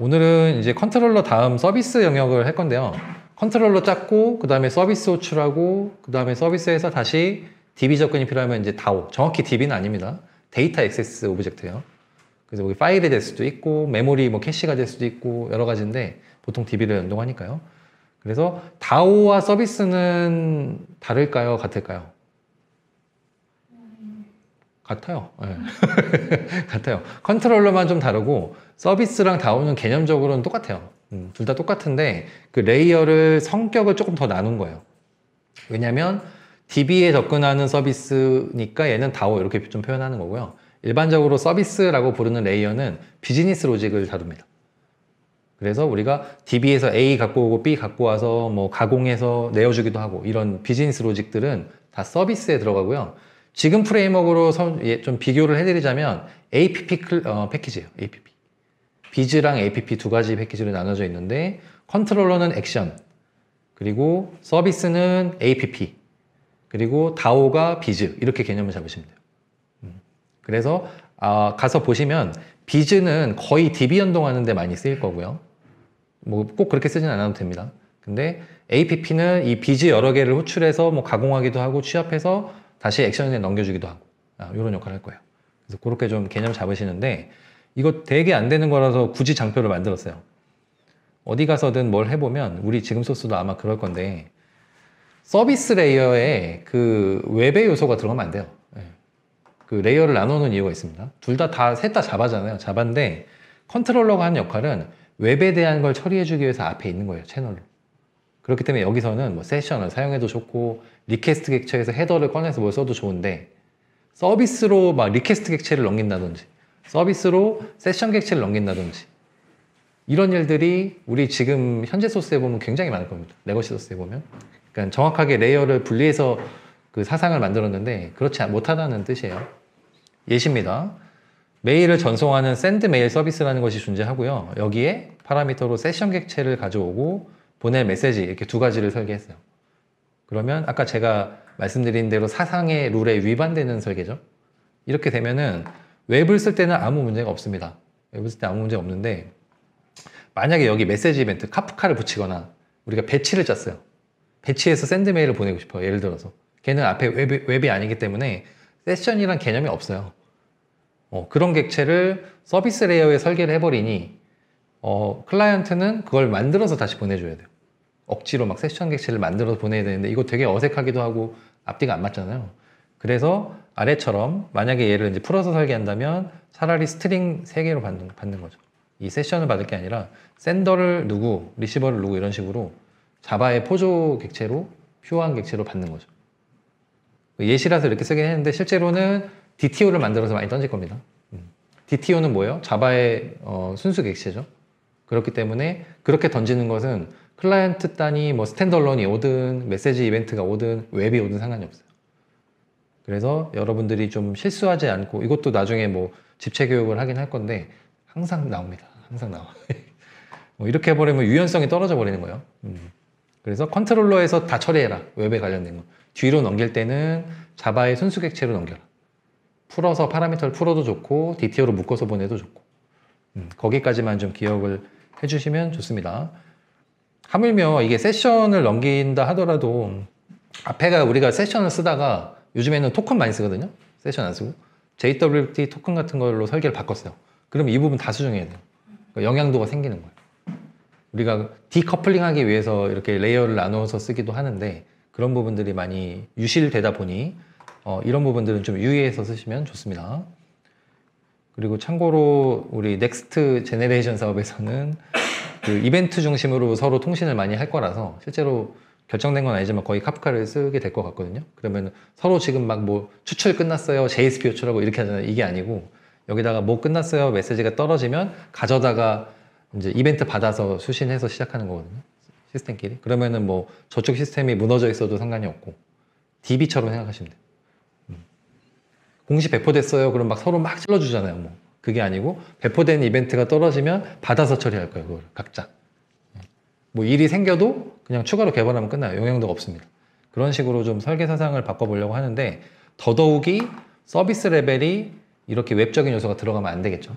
오늘은 이제 컨트롤러 다음 서비스 영역을 할 건데요. 컨트롤러 짰고, 그 다음에 서비스 호출하고, 그 다음에 서비스에서 다시 DB 접근이 필요하면 이제 DAO. 정확히 DB는 아닙니다. 데이터 액세스 오브젝트예요. 그래서 여기 파일이 될 수도 있고, 메모리 뭐 캐시가 될 수도 있고, 여러 가지인데, 보통 DB를 연동하니까요. 그래서 DAO와 서비스는 다를까요? 같을까요? 같아요. 네. 같아요. 컨트롤러만 좀 다르고 서비스랑 DAO는 개념적으로는 똑같아요. 둘 다 똑같은데 그 레이어를 성격을 조금 더 나눈 거예요. 왜냐하면 DB에 접근하는 서비스니까 얘는 DAO 이렇게 좀 표현하는 거고요. 일반적으로 서비스라고 부르는 레이어는 비즈니스 로직을 다룹니다. 그래서 우리가 DB에서 A 갖고 오고 B 갖고 와서 뭐 가공해서 내어주기도 하고 이런 비즈니스 로직들은 다 서비스에 들어가고요. 지금 프레임워크로 좀 비교를 해드리자면 APP 패키지예요. APP. 비즈랑 APP 두 가지 패키지로 나눠져 있는데 컨트롤러는 액션, 그리고 서비스는 APP, 그리고 DAO가 비즈 이렇게 개념을 잡으시면 돼요. 그래서 가서 보시면 비즈는 거의 DB 연동하는 데 많이 쓰일 거고요. 뭐 꼭 그렇게 쓰진 않아도 됩니다. 근데 APP는 이 비즈 여러 개를 호출해서 뭐 가공하기도 하고 취합해서 다시 액션에 넘겨주기도 하고 이런 역할을 할 거예요. 그래서 그렇게 좀 개념 잡으시는데 이거 되게 안 되는 거라서 굳이 장표를 만들었어요. 어디 가서든 뭘 해보면 우리 지금 소스도 아마 그럴 건데 서비스 레이어에 그 웹의 요소가 들어가면 안 돼요. 그 레이어를 나누는 이유가 있습니다. 셋 다 자바잖아요. 자바인데 컨트롤러가 하는 역할은 웹에 대한 걸 처리해주기 위해서 앞에 있는 거예요. 채널로. 그렇기 때문에 여기서는 뭐 세션을 사용해도 좋고 리퀘스트 객체에서 헤더를 꺼내서 뭘 써도 좋은데 서비스로 막 리퀘스트 객체를 넘긴다든지 서비스로 세션 객체를 넘긴다든지 이런 일들이 우리 지금 현재 소스에 보면 굉장히 많을 겁니다. 레거시 소스에 보면. 그러니까 정확하게 레이어를 분리해서 그 사상을 만들었는데 그렇지 못하다는 뜻이에요. 예시입니다. 메일을 전송하는 샌드 메일 서비스라는 것이 존재하고요. 여기에 파라미터로 세션 객체를 가져오고 보낼 메시지 이렇게 두 가지를 설계했어요. 그러면 아까 제가 말씀드린 대로 사상의 룰에 위반되는 설계죠. 이렇게 되면은 웹을 쓸 때는 아무 문제가 없습니다. 웹을 쓸 때 아무 문제가 없는데 만약에 여기 메시지 이벤트 카프카를 붙이거나 우리가 배치를 짰어요. 배치해서 샌드 메일을 보내고 싶어요. 예를 들어서 걔는 앞에 웹이 아니기 때문에 세션이란 개념이 없어요. 그런 객체를 서비스 레이어에 설계를 해버리니 클라이언트는 그걸 만들어서 다시 보내줘야 돼요. 억지로 막 세션 객체를 만들어서 보내야 되는데 이거 되게 어색하기도 하고 앞뒤가 안 맞잖아요. 그래서 아래처럼 만약에 얘를 이제 풀어서 설계한다면 차라리 스트링 3개로 받는 거죠. 이 세션을 받을 게 아니라 샌더를 누구, 리시버를 누구 이런 식으로 자바의 포조 객체로 퓨어한 객체로 받는 거죠. 예시라서 이렇게 쓰긴 했는데 실제로는 DTO를 만들어서 많이 던질 겁니다. DTO는 뭐예요? 자바의 순수 객체죠. 그렇기 때문에 그렇게 던지는 것은 클라이언트 단위 뭐 스탠더론이 오든 메시지 이벤트가 오든 웹이 오든 상관이 없어요. 그래서 여러분들이 좀 실수하지 않고 이것도 나중에 뭐 집체 교육을 하긴 할 건데 항상 나옵니다. 항상 나와. 뭐 이렇게 해버리면 유연성이 떨어져 버리는 거예요. 그래서 컨트롤러에서 다 처리해라. 웹에 관련된 거. 뒤로 넘길 때는 자바의 순수 객체로 넘겨라. 풀어서 파라미터를 풀어도 좋고 DTO로 묶어서 보내도 좋고 거기까지만 좀 기억을 해주시면 좋습니다. 하물며 이게 세션을 넘긴다 하더라도 앞에가 우리가 세션을 쓰다가 요즘에는 토큰 많이 쓰거든요. 세션 안 쓰고 JWT 토큰 같은 걸로 설계를 바꿨어요. 그럼 이 부분 다 수정해야 돼요. 그러니까 영향도가 생기는 거예요. 우리가 디커플링 하기 위해서 이렇게 레이어를 나누어서 쓰기도 하는데 그런 부분들이 많이 유실되다 보니 이런 부분들은 좀 유의해서 쓰시면 좋습니다. 그리고 참고로 우리 넥스트 제네레이션 사업에서는 그 이벤트 중심으로 서로 통신을 많이 할 거라서 실제로 결정된 건 아니지만 거의 카프카를 쓰게 될 것 같거든요. 그러면 서로 지금 막 뭐 추출 끝났어요, JSP 호출하고 이렇게 하잖아요. 이게 아니고 여기다가 뭐 끝났어요 메시지가 떨어지면 가져다가 이제 이벤트 받아서 수신해서 시작하는 거거든요. 시스템끼리. 그러면은 뭐 저쪽 시스템이 무너져 있어도 상관이 없고 DB처럼 생각하시면 돼요. 공시 배포됐어요. 그럼 막 서로 막 찔러주잖아요. 뭐 그게 아니고 배포된 이벤트가 떨어지면 받아서 처리할 거예요. 그걸 각자. 뭐 일이 생겨도 그냥 추가로 개발하면 끝나요. 영향도가 없습니다. 그런 식으로 좀 설계 사상을 바꿔보려고 하는데 더더욱이 서비스 레벨이 이렇게 웹적인 요소가 들어가면 안 되겠죠.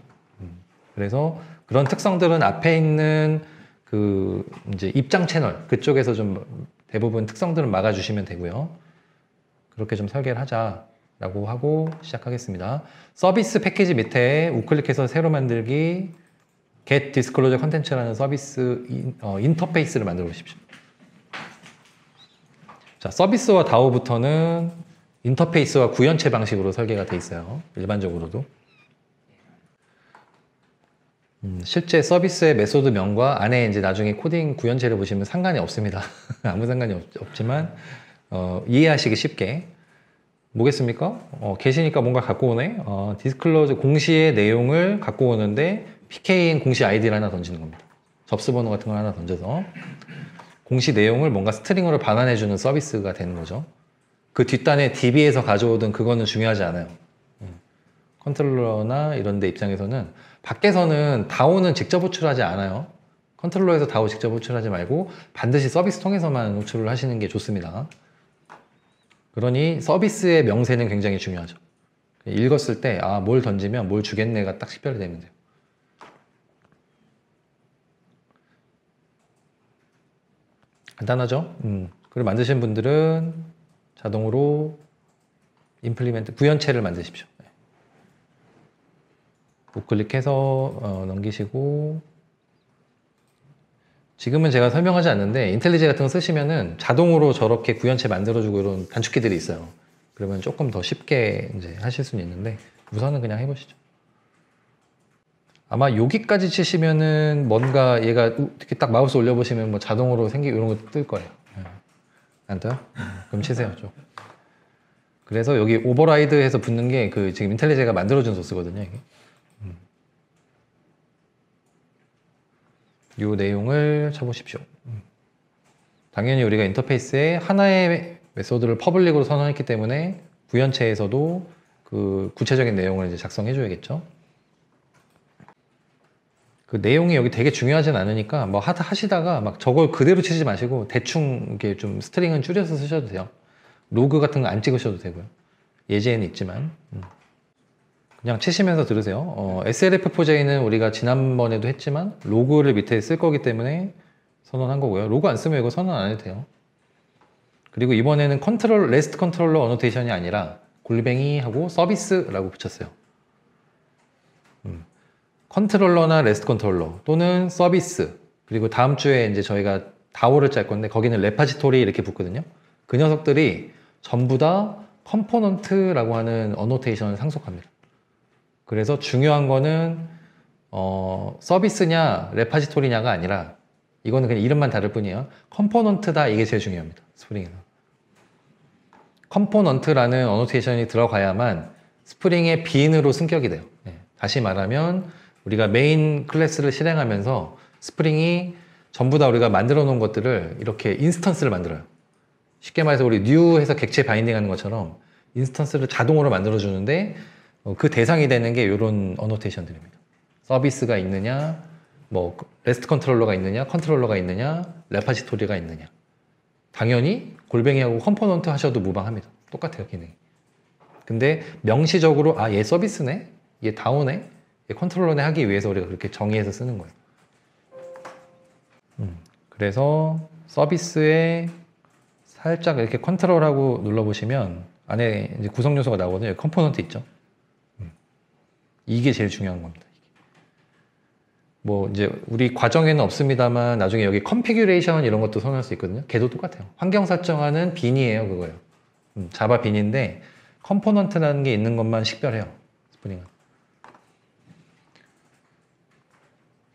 그래서 그런 특성들은 앞에 있는 그 이제 입장 채널 그쪽에서 좀 대부분 특성들은 막아주시면 되고요. 그렇게 좀 설계를 하자라고 하고 시작하겠습니다. 서비스 패키지 밑에 우클릭해서 새로 만들기 Get Disclosure Content라는 서비스 인터페이스를 만들어 보십시오. 자, 서비스와 DAO부터는 인터페이스와 구현체 방식으로 설계가 돼 있어요. 일반적으로도. 실제 서비스의 메소드명과 안에 이제 나중에 코딩 구현체를 보시면 상관이 없습니다. 아무 상관이 없지만 이해하시기 쉽게 뭐겠습니까? 계시니까 뭔가 갖고 오네. 디스클로즈 공시의 내용을 갖고 오는데 PK인 공시 아이디를 하나 던지는 겁니다. 접수번호 같은 걸 하나 던져서 공시 내용을 뭔가 스트링으로 반환해주는 서비스가 되는 거죠. 그 뒷단에 DB에서 가져오든 그거는 중요하지 않아요. 컨트롤러나 이런 데 입장에서는 밖에서는 DAO는 직접 호출하지 않아요. 컨트롤러에서 DAO 직접 호출하지 말고 반드시 서비스 통해서만 호출을 하시는 게 좋습니다. 그러니 서비스의 명세는 굉장히 중요하죠. 읽었을 때 뭘 던지면 뭘 주겠네가 딱 식별이 되면 돼요. 간단하죠? 그걸 만드신 분들은 자동으로 임플리멘트 구현체를 만드십시오. 우클릭해서 넘기시고 지금은 제가 설명하지 않는데 인텔리제 같은 거 쓰시면은 자동으로 저렇게 구현체 만들어주고 이런 단축키들이 있어요. 그러면 조금 더 쉽게 이제 하실 수는 있는데 우선은 그냥 해보시죠. 아마 여기까지 치시면은 뭔가 얘가 이렇게 딱 마우스 올려보시면 뭐 자동으로 생기고 이런 거 뜰 거예요. 안 떠요? 그럼 치세요 좀. 그래서 여기 오버라이드 해서 붙는 게 그 지금 인텔리제가 만들어준 소스거든요. 이게. 이 내용을 쳐보십시오. 당연히 우리가 인터페이스에 하나의 메소드를 퍼블릭으로 선언했기 때문에 구현체에서도 그 구체적인 내용을 이제 작성해 줘야겠죠. 그 내용이 여기 되게 중요하진 않으니까 뭐 하시다가 막 저걸 그대로 치지 마시고 대충 이렇게 좀 스트링은 줄여서 쓰셔도 돼요. 로그 같은 거 안 찍으셔도 되고요. 예제에는 있지만 그냥 치시면서 들으세요. SLF4J는 우리가 지난번에도 했지만 로그를 밑에 쓸 거기 때문에 선언한 거고요. 로그 안 쓰면 이거 선언 안 해도 돼요. 그리고 이번에는 레스트 컨트롤러 어노테이션이 아니라 골뱅이 하고 서비스라고 붙였어요. 컨트롤러나 레스트 컨트롤러 또는 서비스 그리고 다음 주에 이제 저희가 DAO를 짤 건데 거기는 레파지토리 이렇게 붙거든요. 그 녀석들이 전부 다 컴포넌트라고 하는 어노테이션을 상속합니다. 그래서 중요한 거는 서비스냐 레파지토리냐가 아니라 이거는 그냥 이름만 다를 뿐이에요. 컴포넌트다 이게 제일 중요합니다. 스프링에서. 컴포넌트라는 어노테이션이 들어가야만 스프링의 빈으로 승격이 돼요. 다시 말하면 우리가 메인 클래스를 실행하면서 스프링이 전부 다 우리가 만들어 놓은 것들을 이렇게 인스턴스를 만들어요. 쉽게 말해서 우리 new 해서 객체 바인딩 하는 것처럼 인스턴스를 자동으로 만들어 주는데 그 대상이 되는 게 이런 어노테이션들입니다. 서비스가 있느냐, 뭐 레스트 컨트롤러가 있느냐, 컨트롤러가 있느냐, 레파지토리가 있느냐. 당연히 골뱅이하고 컴포넌트 하셔도 무방합니다. 똑같아요, 기능이. 근데 명시적으로 얘 서비스네, 얘 다오네, 얘 컨트롤러네 하기 위해서 우리가 그렇게 정의해서 쓰는 거예요. 그래서 서비스에 살짝 이렇게 컨트롤하고 눌러보시면 안에 이제 구성 요소가 나오거든요. 컴포넌트 있죠. 이게 제일 중요한 겁니다. 뭐 이제 우리 과정에는 없습니다만 나중에 여기 컨피규레이션 이런 것도 선언할 수 있거든요. 걔도 똑같아요. 환경 설정하는 빈이에요, 그거예요. 자바 빈인데 컴포넌트라는 게 있는 것만 식별해요. 스프링은.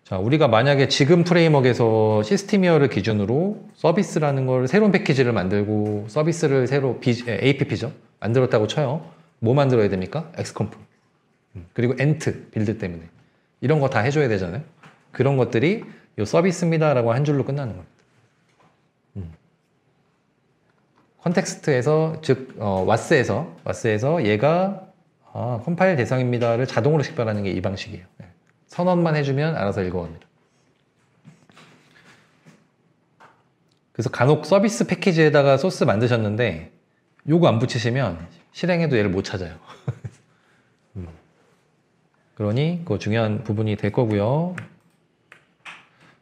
자, 우리가 만약에 지금 프레임워크에서 시스템이어를 기준으로 서비스라는 걸 새로운 패키지를 만들고 서비스를 새로 APP죠. 만들었다고 쳐요. 뭐 만들어야 됩니까? 엑스컴프. 그리고 엔트 빌드 때문에 이런 거 다 해줘야 되잖아요. 그런 것들이 요 서비스입니다 라고 한 줄로 끝나는 겁니다. 컨텍스트에서 즉 왓스에서 얘가 컴파일 대상입니다를 자동으로 식별하는 게 이 방식이에요. 선언만 해주면 알아서 읽어갑니다. 그래서 간혹 서비스 패키지에다가 소스 만드셨는데 요거 안 붙이시면 실행해도 얘를 못 찾아요. 그러니 그거 중요한 부분이 될 거고요.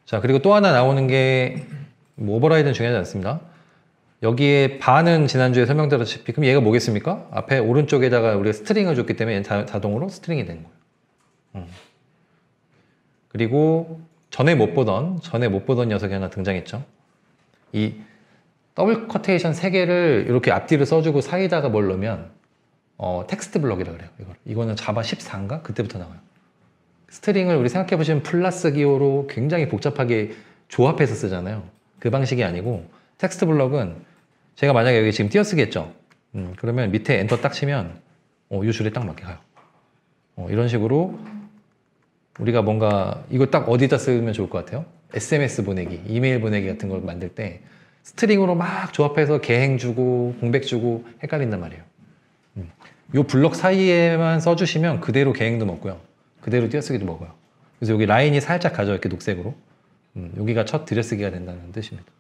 자, 그리고 또 하나 나오는 게 뭐 오버라이드는 중요하지 않습니다. 여기에 반은 지난주에 설명드렸다시피 그럼 얘가 뭐겠습니까? 앞에 오른쪽에다가 우리가 스트링을 줬기 때문에 얘는 자동으로 스트링이 되는 거예요. 그리고 전에 못 보던 녀석이 하나 등장했죠. 이 더블 커테이션 3개를 이렇게 앞뒤로 써주고 사이다가 뭘 넣으면 텍스트 블럭이라 그래요. 이거는 자바 14인가? 그때부터 나와요. 스트링을 우리 생각해 보시면 플러스 기호로 굉장히 복잡하게 조합해서 쓰잖아요. 그 방식이 아니고 텍스트 블럭은 제가 만약에 여기 지금 띄어쓰기 했죠. 그러면 밑에 엔터 딱 치면 이 줄에 딱 맞게 가요. 이런 식으로 우리가 뭔가 이거 딱 어디다 쓰면 좋을 것 같아요? SMS 보내기, 이메일 보내기 같은 걸 만들 때 스트링으로 막 조합해서 계행 주고 공백 주고 헷갈린단 말이에요. 이 블럭 사이에만 써주시면 그대로 계행도 먹고요. 그대로 띄어쓰기도 먹어요. 그래서 여기 라인이 살짝 가죠. 이렇게 녹색으로. 여기가 첫 들여쓰기가 된다는 뜻입니다.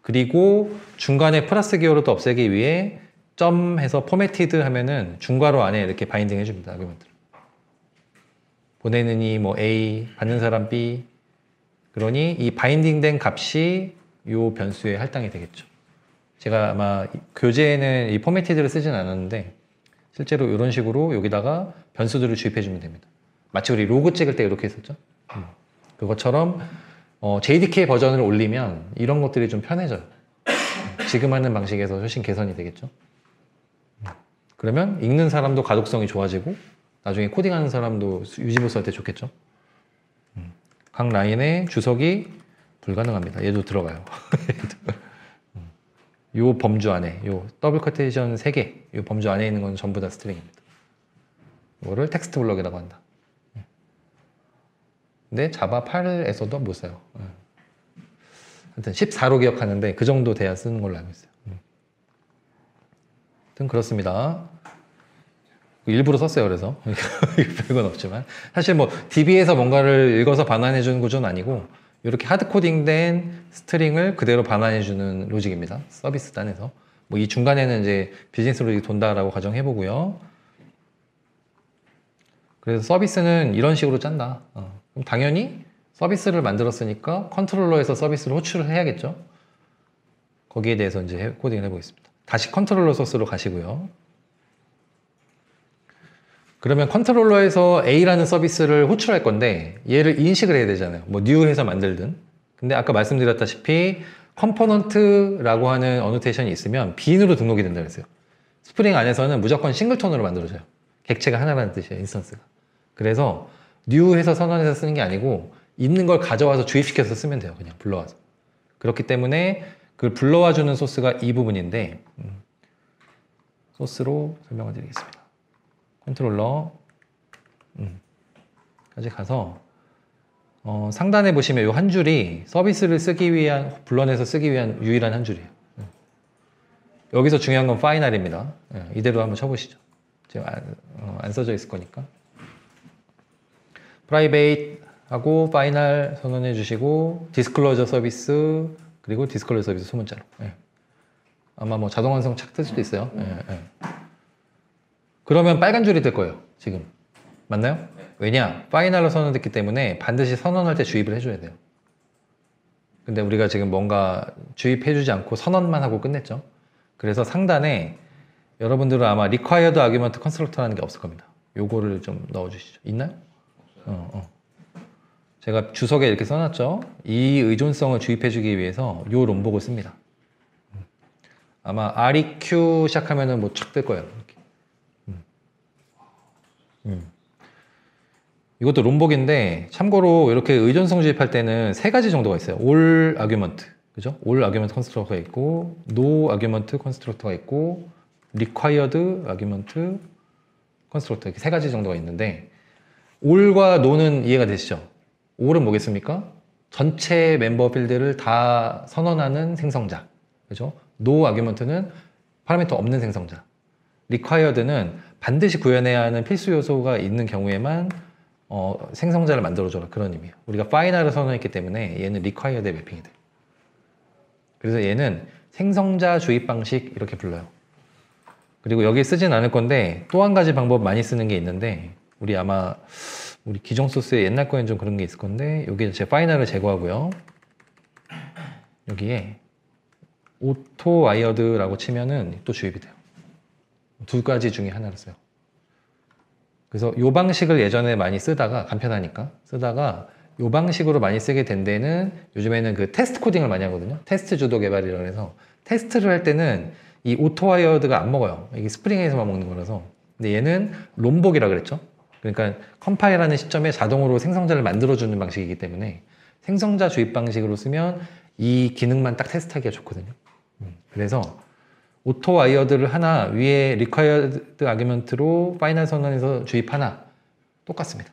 그리고 중간에 플러스 기호를 또 없애기 위해 점 해서 포매티드 하면은 중괄호 안에 이렇게 바인딩 해줍니다. 아규먼트를. 보내는 이 뭐 A, 받는 사람 B. 그러니 이 바인딩된 값이 이 변수에 할당이 되겠죠. 제가 아마 교재에는 이 포매티드를 쓰진 않았는데 실제로 이런 식으로 여기다가 변수들을 주입해주면 됩니다. 마치 우리 로고 찍을 때 이렇게 했었죠. 그것처럼 JDK 버전을 올리면 이런 것들이 좀 편해져요. 지금 하는 방식에서 훨씬 개선이 되겠죠. 그러면 읽는 사람도 가독성이 좋아지고 나중에 코딩하는 사람도 유지보수 할 때 좋겠죠. 각 라인에 주석이 불가능합니다. 얘도 들어가요. 요 범주 안에, 요 더블 커테이션 3개, 요 범주 안에 있는 건 전부 다 스트링입니다. 이거를 텍스트 블럭이라고 한다. 근데 자바 8에서도 못 써요. 하여튼 14로 기억하는데 그 정도 돼야 쓰는 걸로 알고 있어요. 하여튼 그렇습니다. 일부러 썼어요. 그래서 별건 없지만 사실 뭐 DB에서 뭔가를 읽어서 반환해 주는 구조는 아니고 이렇게 하드코딩된 스트링을 그대로 반환해 주는 로직입니다. 서비스 단에서 뭐 이 중간에는 이제 비즈니스 로직이 돈다라고 가정해 보고요. 그래서 서비스는 이런 식으로 짠다. 그럼 당연히 서비스를 만들었으니까 컨트롤러에서 서비스를 호출을 해야겠죠. 거기에 대해서 이제 코딩을 해보겠습니다. 다시 컨트롤러 소스로 가시고요. 그러면 컨트롤러에서 A라는 서비스를 호출할 건데 얘를 인식을 해야 되잖아요. 뭐 new 해서 만들든. 근데 아까 말씀드렸다시피 컴포넌트라고 하는 어노테이션이 있으면 빈으로 등록이 된다 그랬어요. 스프링 안에서는 무조건 싱글톤으로 만들어져요. 객체가 하나라는 뜻이에요. 인스턴스가. 그래서 new 해서 선언해서 쓰는 게 아니고 있는 걸 가져와서 주입시켜서 쓰면 돼요. 그냥 불러와서. 그렇기 때문에 그걸 불러와 주는 소스가 이 부분인데 소스로 설명을 드리겠습니다. 컨트롤러 까지 가서 상단에 보시면 이 한 줄이 서비스를 쓰기 위한 불러내서 쓰기 위한 유일한 한 줄이에요. 여기서 중요한 건 파이널입니다. 이대로 한번 쳐보시죠. 지금 안 써져 있을 거니까. 프라이베이트 하고 파이널 선언해 주시고 디스클로저 서비스 그리고 디스클로저 서비스 소문자로. 아마 뭐 자동 완성 착 뜰 수도 있어요. 그러면 빨간 줄이 될 거예요. 지금 맞나요? 왜냐? 파이널로 선언됐기 때문에 반드시 선언할 때 주입을 해줘야 돼요. 근데 우리가 지금 뭔가 주입해주지 않고 선언만 하고 끝냈죠. 그래서 상단에 여러분들은 아마 required argument constructor라는 게 없을 겁니다. 요거를 좀 넣어주시죠. 있나요? 제가 주석에 이렇게 써놨죠. 이 의존성을 주입해주기 위해서 요 롬복을 씁니다. 아마 REQ 시작하면은 뭐 착 뜰 거예요. 이렇게. 이것도 롬복인데 참고로 이렇게 의존성 주입할 때는 3가지 정도가 있어요. all argument, 그죠? all argument constructor가 있고, no argument constructor가 있고, required argument constructor 이렇게 3가지 정도가 있는데 all과 no는 이해가 되시죠? all은 뭐겠습니까? 전체 멤버 필드를 다 선언하는 생성자, 그죠? no argument는 파라미터 없는 생성자. required는 반드시 구현해야 하는 필수 요소가 있는 경우에만 생성자를 만들어줘라 그런 의미예요. 우리가 파이널을 선언했기 때문에 얘는 required에 매핑이 돼요. 그래서 얘는 생성자 주입 방식 이렇게 불러요. 그리고 여기 쓰진 않을 건데 또 한 가지 방법 많이 쓰는 게 있는데 우리 아마 우리 기존 소스의 옛날 거에는 좀 그런 게 있을 건데 여기 제 파이널을 제거하고요. 여기에 오토 와이어드라고 치면은 또 주입이 돼요. 두 가지 중에 하나를 써요. 그래서 이 방식을 예전에 많이 쓰다가 간편하니까 쓰다가 이 방식으로 많이 쓰게 된 데는 요즘에는 그 테스트 코딩을 많이 하거든요. 테스트 주도 개발이라고 해서 테스트를 할 때는 이 오토 와이어드가 안 먹어요. 이게 스프링에서만 먹는 거라서. 근데 얘는 롬복이라 그랬죠. 그러니까 컴파일하는 시점에 자동으로 생성자를 만들어주는 방식이기 때문에 생성자 주입 방식으로 쓰면 이 기능만 딱 테스트하기가 좋거든요. 그래서 오토 와이어드를 하나 위에 required 아규먼트로 파이널 선언에서 주입 하나 똑같습니다.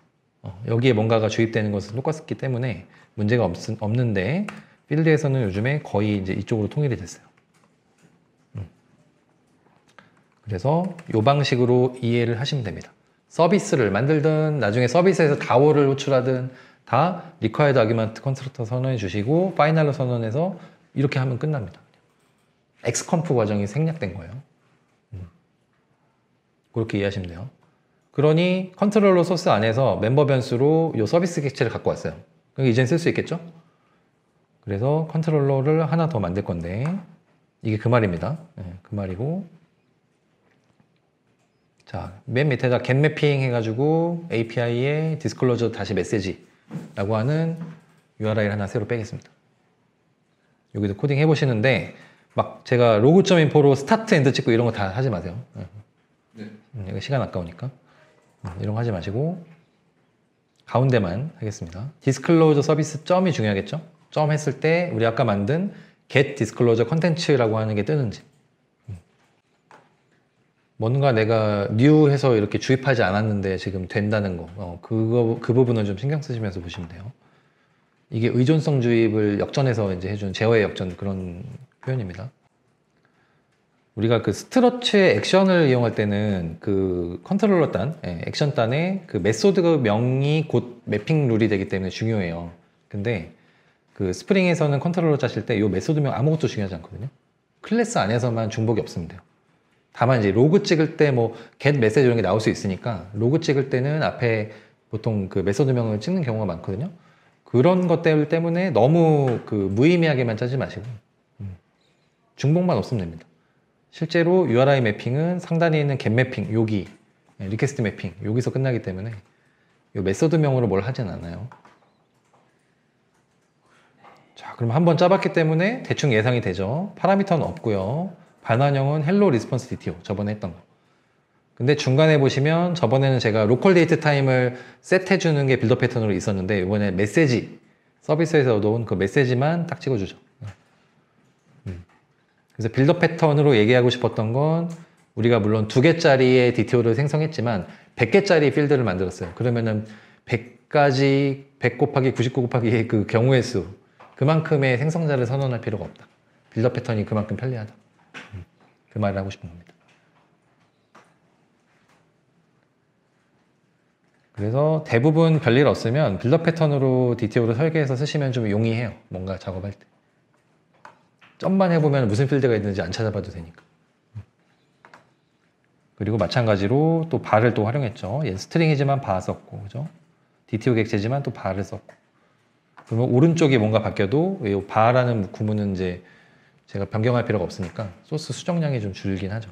여기에 뭔가가 주입되는 것은 똑같기 때문에 문제가 없는데 필드에서는 요즘에 거의 이제 이쪽으로 통일이 됐어요. 그래서 이 방식으로 이해를 하시면 됩니다. 서비스를 만들든 나중에 서비스에서 다오를 호출하든 다 required argument constructor 선언해 주시고 파이널로 선언해서 이렇게 하면 끝납니다. 엑스컴프 과정이 생략된 거예요. 그렇게 이해하시면 돼요. 그러니 컨트롤러 소스 안에서 멤버 변수로 이 서비스 객체를 갖고 왔어요. 그럼 이젠 쓸 수 있겠죠? 그래서 컨트롤러를 하나 더 만들 건데 이게 그 말입니다. 그 말이고 자, 맨 밑에다 get 매핑 해가지고 API에 disclosure 다시 메시지라고 하는 URI를 하나 새로 빼겠습니다. 여기도 코딩 해보시는데 막 제가 로그.info로 스타트 엔드 찍고 이런 거 다 하지 마세요. 네. 이거 시간 아까우니까 이런 거 하지 마시고 가운데만 하겠습니다. 디스클로저 서비스 점이 중요하겠죠? 점 했을 때 우리 아까 만든 get disclosure content라고 하는 게 뜨는지 뭔가 내가 new 해서 이렇게 주입하지 않았는데 지금 된다는 거 그 부분을 좀 신경 쓰시면서 보시면 돼요. 이게 의존성 주입을 역전해서 이제 해준 제어의 역전 그런 표현입니다. 우리가 그 스트러치의 액션을 이용할 때는 그 컨트롤러 단, 액션 단에 그 메소드 명이 곧 매핑 룰이 되기 때문에 중요해요. 근데 그 스프링에서는 컨트롤러 짜실 때 이 메소드 명 아무것도 중요하지 않거든요. 클래스 안에서만 중복이 없으면 돼요. 다만 이제 로그 찍을 때 뭐 get 메시지 이런 게 나올 수 있으니까 로그 찍을 때는 앞에 보통 그 메소드 명을 찍는 경우가 많거든요. 그런 것들 때문에 너무 그 무의미하게만 짜지 마시고 중복만 없으면 됩니다. 실제로 URI 매핑은 상단에 있는 get 매핑 여기 리퀘스트 매핑 여기서 끝나기 때문에 이 메소드명으로 뭘 하진 않아요. 자, 그럼 한번 짜봤기 때문에 대충 예상이 되죠. 파라미터는 없고요. 반환형은 hello response DTO 저번에 했던 거. 근데 중간에 보시면 저번에는 제가 로컬 데이트 타임을 셋해 주는 게 빌더 패턴으로 있었는데 이번에 메시지 서비스에서 얻어온 그 메시지만 딱 찍어주죠. 그래서 빌더 패턴으로 얘기하고 싶었던 건 우리가 물론 2개짜리의 DTO를 생성했지만 100개짜리 필드를 만들었어요. 그러면은 100까지 100 곱하기 99 곱하기 그 경우의 수 그만큼의 생성자를 선언할 필요가 없다. 빌더 패턴이 그만큼 편리하다. 그 말을 하고 싶은 겁니다. 그래서 대부분 별일 없으면 빌더 패턴으로 DTO를 설계해서 쓰시면 좀 용이해요. 뭔가 작업할 때. 점만 해보면 무슨 필드가 있는지 안 찾아봐도 되니까. 그리고 마찬가지로 또 bar을 또 활용했죠. 얘 스트링이지만 bar 썼고, 그죠? DTO 객체지만 또 bar를 썼고. 그러면 오른쪽이 뭔가 바뀌어도 이 bar라는 구문은 이제 제가 변경할 필요가 없으니까 소스 수정량이 좀 줄긴 하죠.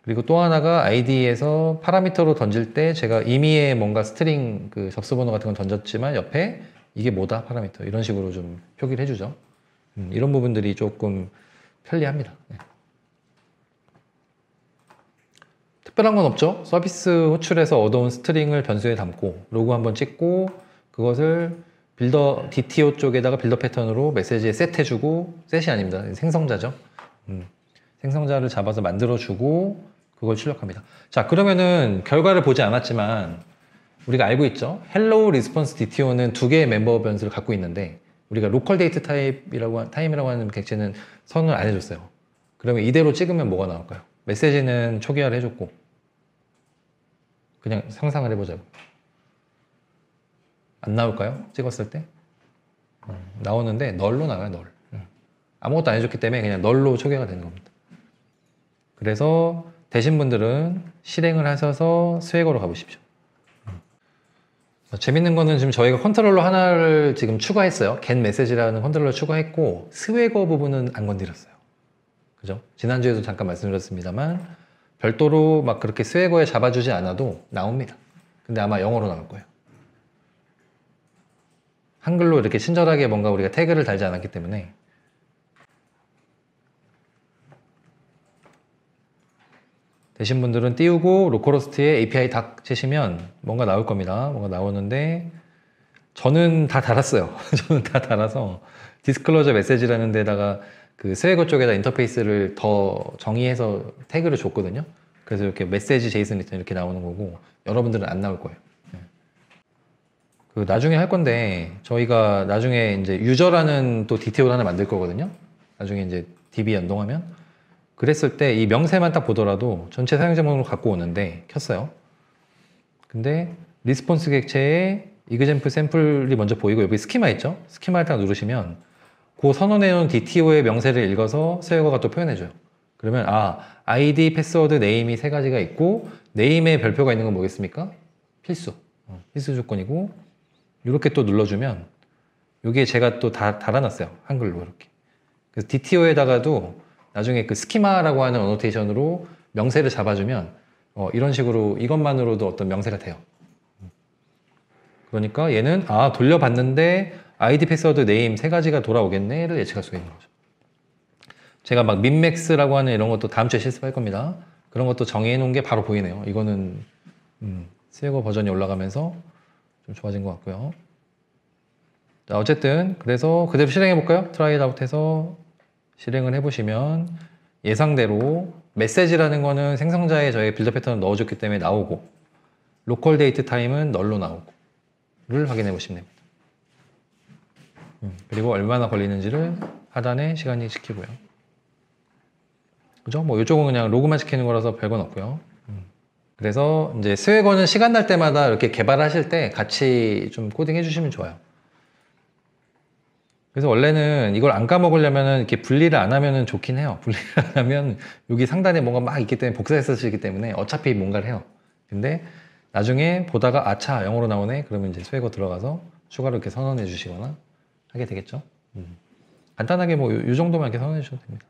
그리고 또 하나가 ID에서 파라미터로 던질 때 제가 임의의 뭔가 스트링 그 접수번호 같은 건 던졌지만 옆에 이게 뭐다 파라미터 이런 식으로 좀 표기를 해주죠. 이런 부분들이 조금 편리합니다. 네. 특별한 건 없죠. 서비스 호출해서 얻어온 스트링을 변수에 담고 로그 한번 찍고 그것을 빌더 DTO 쪽에다가 빌더 패턴으로 메시지에 셋해주고 셋이 아닙니다. 생성자죠. 생성자를 잡아서 만들어주고 그걸 출력합니다. 자, 그러면은 결과를 보지 않았지만 우리가 알고 있죠. hello response DTO는 2개의 멤버 변수를 갖고 있는데 우리가 local date 타임이라고 하는 객체는 선언을 안 해줬어요. 그러면 이대로 찍으면 뭐가 나올까요? 메시지는 초기화를 해줬고 그냥 상상을 해보자고. 안 나올까요? 찍었을 때? 나오는데 널로 나와요. 널. 아무것도 안 해줬기 때문에 그냥 널로 초기화가 되는 겁니다. 그래서 되신 분들은 실행을 하셔서 스웨거로 가보십시오. 재밌는 거는 지금 저희가 컨트롤러 하나를 지금 추가했어요. get 메시지라는 컨트롤러 추가했고 스웨거 부분은 안 건드렸어요. 그죠? 지난주에도 잠깐 말씀드렸습니다만 별도로 막 그렇게 스웨거에 잡아주지 않아도 나옵니다. 근데 아마 영어로 나올 거예요. 한글로 이렇게 친절하게 뭔가 우리가 태그를 달지 않았기 때문에. 되신 분들은 띄우고 로컬호스트에 API 닥 치시면 뭔가 나올 겁니다. 뭔가 나오는데 저는 다 달았어요. 저는 다 달아서 디스클로저 메시지라는 데다가 그 스웨거 쪽에다 인터페이스를 더 정의해서 태그를 줬거든요. 그래서 이렇게 메시지 제이슨 리턴 이렇게 나오는 거고 여러분들은 안 나올 거예요. 그 나중에 할 건데 저희가 나중에 이제 유저라는 또 디테일 하나 만들 거거든요. 나중에 이제 DB 연동하면 그랬을 때 이 명세만 딱 보더라도 전체 사용자 번호를 갖고 오는데 켰어요. 근데 리스폰스 객체에 이그젠플 샘플이 먼저 보이고 여기 스키마 있죠? 스키마를 딱 누르시면 그 선언해놓은 DTO의 명세를 읽어서 스웨거가 또 표현해줘요. 그러면 아이디, 패스워드, 네임이 세 가지가 있고 네임에 별표가 있는 건 뭐겠습니까? 필수. 필수 조건이고 이렇게 또 눌러주면 여기에 제가 또 다 달아놨어요. 한글로 이렇게. 그래서 DTO에다가도 나중에 그 스키마라고 하는 어노테이션으로 명세를 잡아주면 이런 식으로 이것만으로도 어떤 명세가 돼요. 그러니까 얘는 돌려봤는데 아이디, 패스워드, 네임 세 가지가 돌아오겠네를 예측할 수가 있는 거죠. 제가 막 민맥스라고 하는 이런 것도 다음 주에 실습할 겁니다. 그런 것도 정의해 놓은 게 바로 보이네요. 이거는 스웨거 버전이 올라가면서 좀 좋아진 것 같고요. 자, 어쨌든 그래서 그대로 실행해 볼까요? 트라이 아웃해서 실행을 해보시면 예상대로 메시지라는 거는 생성자에 저희 빌더 패턴을 넣어줬기 때문에 나오고 로컬 데이트 타임은 널로 나오고를 확인해 보시면 됩니다. 그리고 얼마나 걸리는지를 하단에 시간이 시키고요. 그죠? 뭐 이쪽은 그냥 로그만 시키는 거라서 별건 없고요. 그래서 이제 스웨거는 시간 날 때마다 이렇게 개발하실 때 같이 좀 코딩 해주시면 좋아요. 그래서 원래는 이걸 안 까먹으려면 이렇게 분리를 안 하면 좋긴 해요. 분리를 안 하면 여기 상단에 뭔가 막 있기 때문에 복사해서 쓰시기 때문에 어차피 뭔가를 해요. 근데 나중에 보다가 아차 영어로 나오네 그러면 이제 스웨거 들어가서 추가로 이렇게 선언해 주시거나 하게 되겠죠. 간단하게 뭐 이 정도만 이렇게 선언해 주셔도 됩니다.